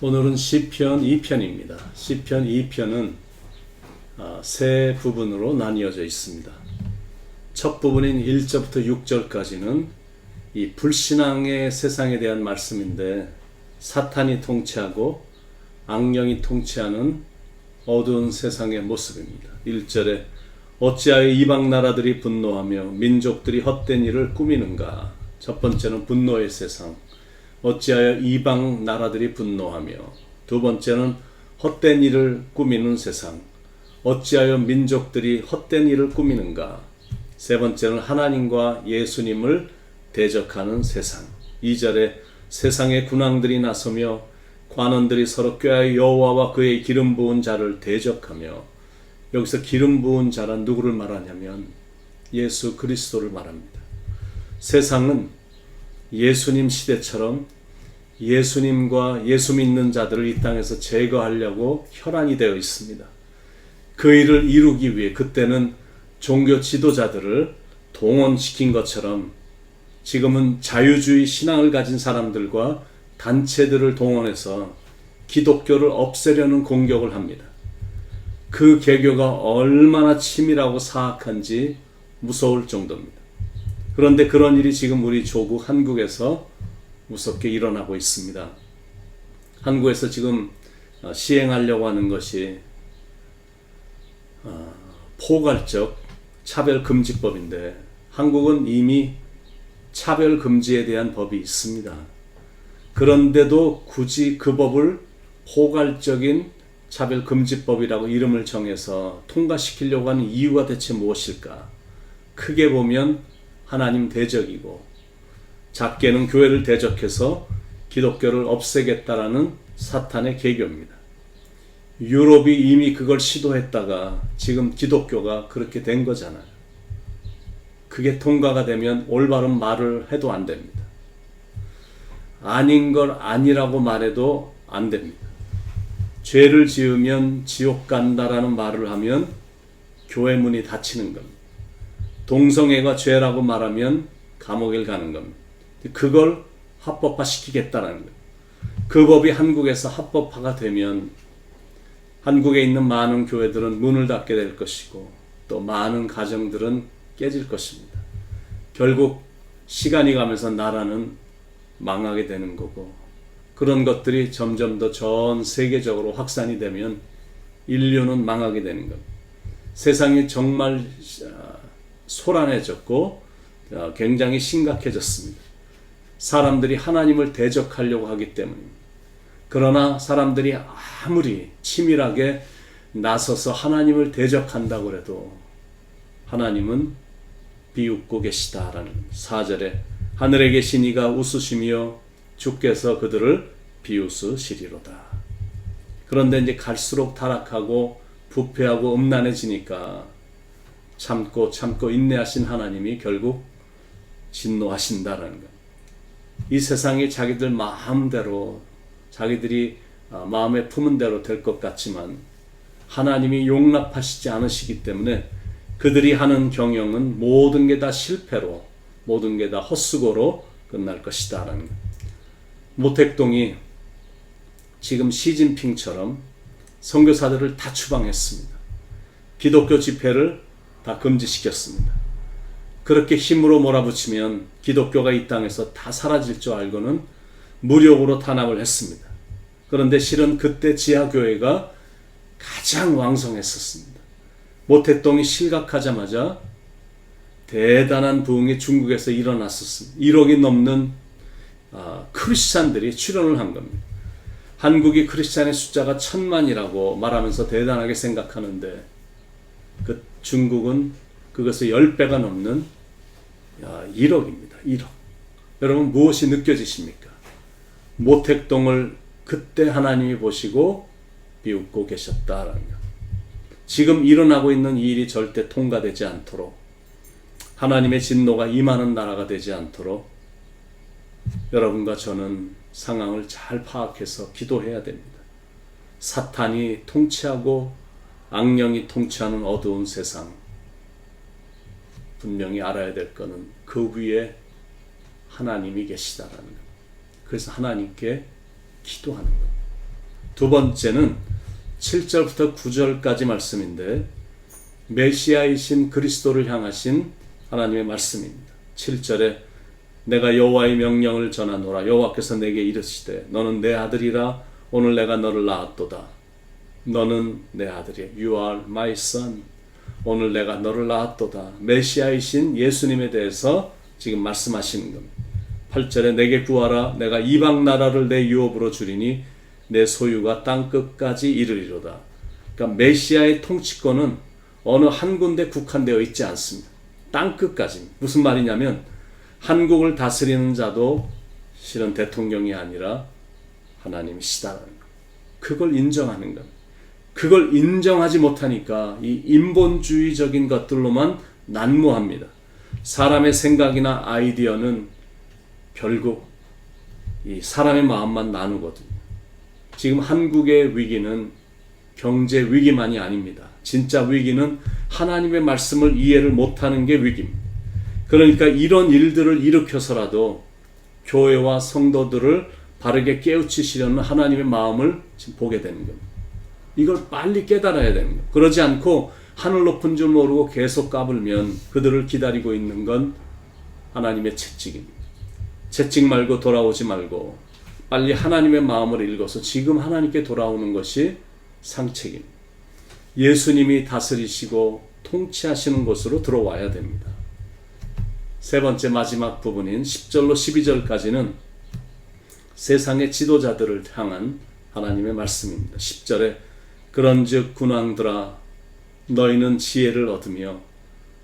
오늘은 시편 2편입니다. 시편 2편은 세 부분으로 나뉘어져 있습니다. 첫 부분인 1절부터 6절까지는 이 불신앙의 세상에 대한 말씀인데, 사탄이 통치하고 악령이 통치하는 어두운 세상의 모습입니다. 1절에 어찌하여 이방 나라들이 분노하며 민족들이 헛된 일을 꾸미는가. 첫 번째는 분노의 세상, 어찌하여 이방 나라들이 분노하며, 두 번째는 헛된 일을 꾸미는 세상, 어찌하여 민족들이 헛된 일을 꾸미는가. 세 번째는 하나님과 예수님을 대적하는 세상. 2절에 세상의 군왕들이 나서며 관원들이 서로 꾀하여 여호와와 그의 기름 부은 자를 대적하며, 여기서 기름 부은 자란 누구를 말하냐면 예수 그리스도를 말합니다. 세상은 예수님 시대처럼 예수님과 예수 믿는 자들을 이 땅에서 제거하려고 혈안이 되어 있습니다. 그 일을 이루기 위해 그때는 종교 지도자들을 동원시킨 것처럼 지금은 자유주의 신앙을 가진 사람들과 단체들을 동원해서 기독교를 없애려는 공격을 합니다. 그 개교가 얼마나 치밀하고 사악한지 무서울 정도입니다. 그런데 그런 일이 지금 우리 조국 한국에서 무섭게 일어나고 있습니다. 한국에서 지금 시행하려고 하는 것이 포괄적 차별금지법인데, 한국은 이미 차별금지에 대한 법이 있습니다. 그런데도 굳이 그 법을 포괄적인 차별금지법이라고 이름을 정해서 통과시키려고 하는 이유가 대체 무엇일까? 크게 보면 하나님 대적이고, 작게는 교회를 대적해서 기독교를 없애겠다라는 사탄의 계교입니다. 유럽이 이미 그걸 시도했다가 지금 기독교가 그렇게 된 거잖아요. 그게 통과가 되면 올바른 말을 해도 안 됩니다. 아닌 걸 아니라고 말해도 안 됩니다. 죄를 지으면 지옥 간다라는 말을 하면 교회 문이 닫히는 겁니다. 동성애가 죄라고 말하면 감옥에 가는 겁니다. 그걸 합법화 시키겠다라는 거예요. 그 법이 한국에서 합법화가 되면 한국에 있는 많은 교회들은 문을 닫게 될 것이고, 또 많은 가정들은 깨질 것입니다. 결국 시간이 가면서 나라는 망하게 되는 거고, 그런 것들이 점점 더 전 세계적으로 확산이 되면 인류는 망하게 되는 겁니다. 세상이 정말 소란해졌고 굉장히 심각해졌습니다. 사람들이 하나님을 대적하려고 하기 때문입니다. 그러나 사람들이 아무리 치밀하게 나서서 하나님을 대적한다고 해도 하나님은 비웃고 계시다라는 4절에 하늘에 계신 이가 웃으시며 주께서 그들을 비웃으시리로다. 그런데 이제 갈수록 타락하고 부패하고 음란해지니까 참고 인내하신 하나님이 결국 진노하신다라는 것. 이 세상이 자기들 마음대로, 자기들이 마음에 품은 대로 될 것 같지만 하나님이 용납하시지 않으시기 때문에 그들이 하는 경영은 모든 게 다 실패로, 모든 게 다 헛수고로 끝날 것이다 라는 것. 모택동이 지금 시진핑처럼 선교사들을 다 추방했습니다. 기독교 집회를 다 금지시켰습니다. 그렇게 힘으로 몰아붙이면 기독교가 이 땅에서 다 사라질 줄 알고는 무력으로 탄압을 했습니다. 그런데 실은 그때 지하교회가 가장 왕성했었습니다. 모택동이 실각하자마자 대단한 부흥이 중국에서 일어났었습니다. 1억이 넘는 크리스찬들이 출연을 한 겁니다. 한국이 크리스찬의 숫자가 1000만이라고 말하면서 대단하게 생각하는데, 그 중국은 그것의 10배가 넘는 1억입니다. 1억. 여러분 무엇이 느껴지십니까? 모택동을 그때 하나님이 보시고 비웃고 계셨다라는 것. 지금 일어나고 있는 이 일이 절대 통과되지 않도록, 하나님의 진노가 임하는 나라가 되지 않도록 여러분과 저는 상황을 잘 파악해서 기도해야 됩니다. 사탄이 통치하고 악령이 통치하는 어두운 세상, 분명히 알아야 될 것은 그 위에 하나님이 계시다라는 것. 그래서 하나님께 기도하는 것. 두 번째는 7절부터 9절까지 말씀인데 메시아이신 그리스도를 향하신 하나님의 말씀입니다. 7절에 내가 여호와의 명령을 전하노라. 여호와께서 내게 이르시되 너는 내 아들이라. 오늘 내가 너를 낳았도다. 너는 내 아들이야. You are my son. 오늘 내가 너를 낳았도다. 메시아이신 예수님에 대해서 지금 말씀하시는 겁니다. 8절에 내게 구하라. 내가 이방 나라를 내 유업으로 주리니 내 소유가 땅끝까지 이르리로다. 그러니까 메시아의 통치권은 어느 한 군데 국한되어 있지 않습니다. 땅끝까지. 무슨 말이냐면 한국을 다스리는 자도 실은 대통령이 아니라 하나님이시다라는 것. 그걸 인정하는 것. 그걸 인정하지 못하니까 이 인본주의적인 것들로만 난무합니다. 사람의 생각이나 아이디어는 결국 이 사람의 마음만 나누거든요. 지금 한국의 위기는 경제 위기만이 아닙니다. 진짜 위기는 하나님의 말씀을 이해를 못하는 게 위기입니다. 그러니까 이런 일들을 일으켜서라도 교회와 성도들을 바르게 깨우치시려는 하나님의 마음을 지금 보게 되는 겁니다. 이걸 빨리 깨달아야 되는 거예요. 그러지 않고 하늘 높은 줄 모르고 계속 까불면 그들을 기다리고 있는 건 하나님의 채찍입니다. 채찍 말고 돌아오지 말고 빨리 하나님의 마음을 읽어서 지금 하나님께 돌아오는 것이 상책입니다. 예수님이 다스리시고 통치하시는 곳으로 들어와야 됩니다. 세 번째 마지막 부분인 10절로 12절까지는 세상의 지도자들을 향한 하나님의 말씀입니다. 10절에 그런즉 군왕들아 너희는 지혜를 얻으며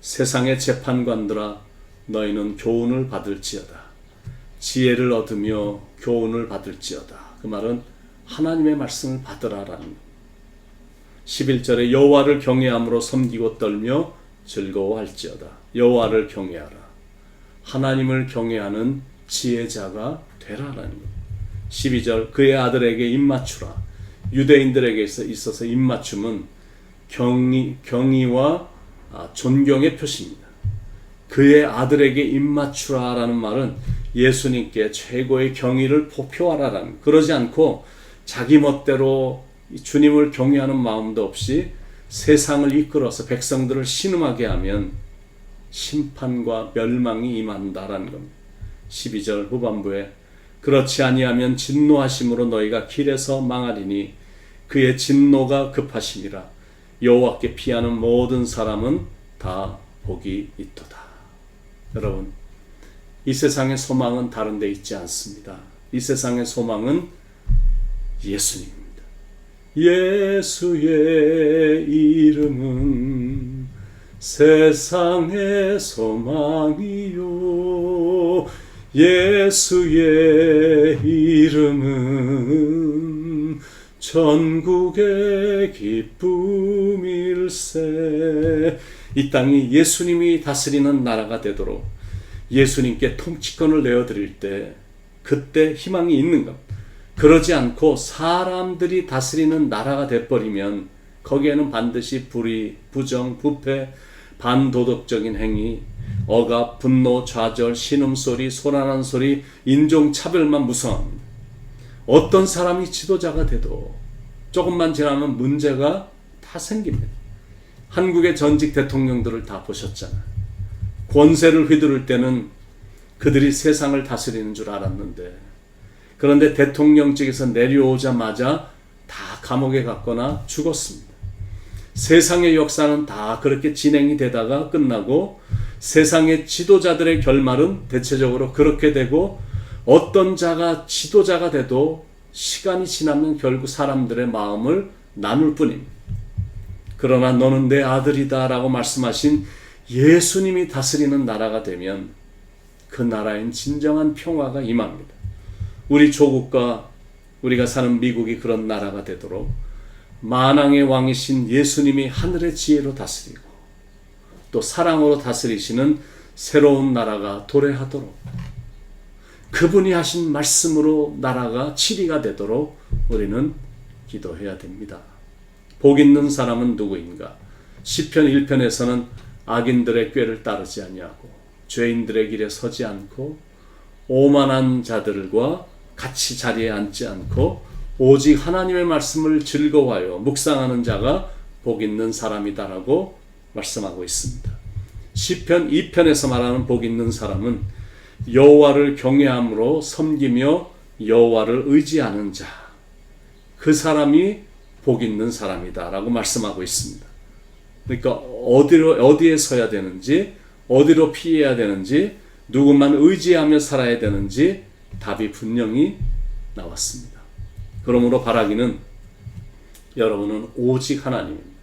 세상의 재판관들아 너희는 교훈을 받을지어다. 지혜를 얻으며 교훈을 받을지어다. 그 말은 하나님의 말씀을 받으라라는 것. 11절에 여호와를 경외함으로 섬기고 떨며 즐거워할지어다. 여호와를 경외하라. 하나님을 경외하는 지혜자가 되라라는 것. 12절 그의 아들에게 입맞추라. 유대인들에게 있어서 입맞춤은 경의와 존경의 표시입니다. 그의 아들에게 입맞추라라는 말은 예수님께 최고의 경의를 표하라라는 것. 그러지 않고 자기 멋대로 주님을 경외하는 마음도 없이 세상을 이끌어서 백성들을 신음하게 하면 심판과 멸망이 임한다라는 겁니다. 12절 후반부에 그렇지 아니하면 진노하심으로 너희가 길에서 망하리니 그의 진노가 급하심이라. 여호와께 피하는 모든 사람은 다 복이 있도다. 여러분, 이 세상의 소망은 다른 데 있지 않습니다. 이 세상의 소망은 예수님입니다. 예수의 이름은 세상의 소망이요 예수의 이름은 전국의 기쁨일세. 이 땅이 예수님이 다스리는 나라가 되도록 예수님께 통치권을 내어드릴 때 그때 희망이 있는 것. 그러지 않고 사람들이 다스리는 나라가 돼버리면 거기에는 반드시 불의, 부정, 부패, 반도덕적인 행위, 억압, 분노, 좌절, 신음소리, 소란한 소리, 인종차별만 무성합니다. 어떤 사람이 지도자가 돼도 조금만 지나면 문제가 다 생깁니다. 한국의 전직 대통령들을 다 보셨잖아요. 권세를 휘두를 때는 그들이 세상을 다스리는 줄 알았는데 그런데 대통령직에서 내려오자마자 다 감옥에 갔거나 죽었습니다. 세상의 역사는 다 그렇게 진행이 되다가 끝나고 세상의 지도자들의 결말은 대체적으로 그렇게 되고 어떤 자가 지도자가 돼도 시간이 지나면 결국 사람들의 마음을 나눌 뿐입니다. 그러나 너는 내 아들이다 라고 말씀하신 예수님이 다스리는 나라가 되면 그 나라엔 진정한 평화가 임합니다. 우리 조국과 우리가 사는 미국이 그런 나라가 되도록 만왕의 왕이신 예수님이 하늘의 지혜로 다스리고 또 사랑으로 다스리시는 새로운 나라가 도래하도록 그분이 하신 말씀으로 나라가 치리가 되도록 우리는 기도해야 됩니다. 복 있는 사람은 누구인가? 시편 1편에서는 악인들의 꾀를 따르지 아니하고 죄인들의 길에 서지 않고 오만한 자들과 같이 자리에 앉지 않고 오직 하나님의 말씀을 즐거워하여 묵상하는 자가 복 있는 사람이다라고 말씀하고 있습니다. 시편 2편에서 말하는 복 있는 사람은 여호와를 경외함으로 섬기며 여호와를 의지하는 자, 그 사람이 복 있는 사람이다라고 말씀하고 있습니다. 그러니까 어디에 서야 되는지, 어디로 피해야 되는지, 누구만 의지하며 살아야 되는지 답이 분명히 나왔습니다. 그러므로 바라기는 여러분은 오직 하나님입니다.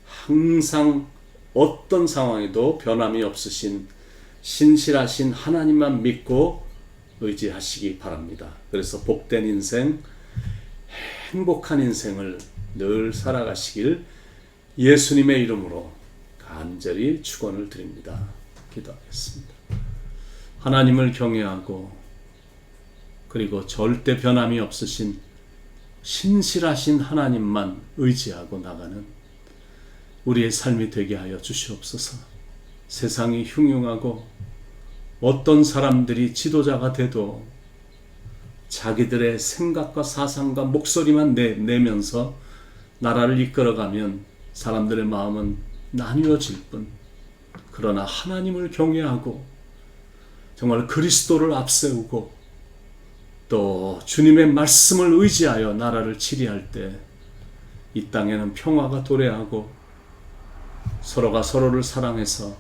항상 어떤 상황에도 변함이 없으신 신실하신 하나님만 믿고 의지하시기 바랍니다. 그래서 복된 인생, 행복한 인생을 늘 살아가시길 예수님의 이름으로 간절히 축원을 드립니다. 기도하겠습니다. 하나님을 경외하고 그리고 절대 변함이 없으신 신실하신 하나님만 의지하고 나가는 우리의 삶이 되게 하여 주시옵소서. 세상이 흉흉하고 어떤 사람들이 지도자가 돼도 자기들의 생각과 사상과 목소리만 내면서 나라를 이끌어가면 사람들의 마음은 나뉘어질 뿐, 그러나 하나님을 경외하고 정말 그리스도를 앞세우고 또 주님의 말씀을 의지하여 나라를 치리할 때 이 땅에는 평화가 도래하고 서로가 서로를 사랑해서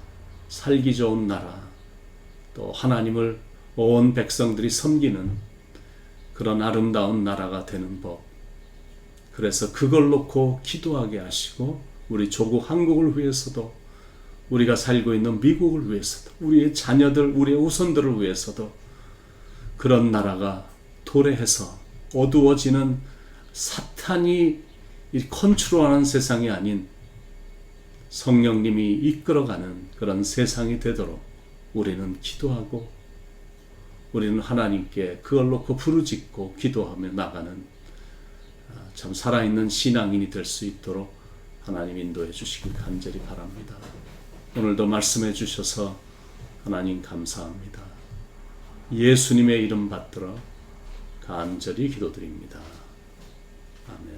살기 좋은 나라, 또 하나님을 온 백성들이 섬기는 그런 아름다운 나라가 되는 법, 그래서 그걸 놓고 기도하게 하시고 우리 조국 한국을 위해서도, 우리가 살고 있는 미국을 위해서도, 우리의 자녀들, 우리의 후손들을 위해서도 그런 나라가 도래해서 어두워지는 사탄이 컨트롤하는 세상이 아닌 성령님이 이끌어가는 그런 세상이 되도록 우리는 기도하고 우리는 하나님께 그걸 놓고 부르짖고 기도하며 나가는 참 살아있는 신앙인이 될 수 있도록 하나님 인도해 주시길 간절히 바랍니다. 오늘도 말씀해 주셔서 하나님 감사합니다. 예수님의 이름 받들어 간절히 기도드립니다. 아멘.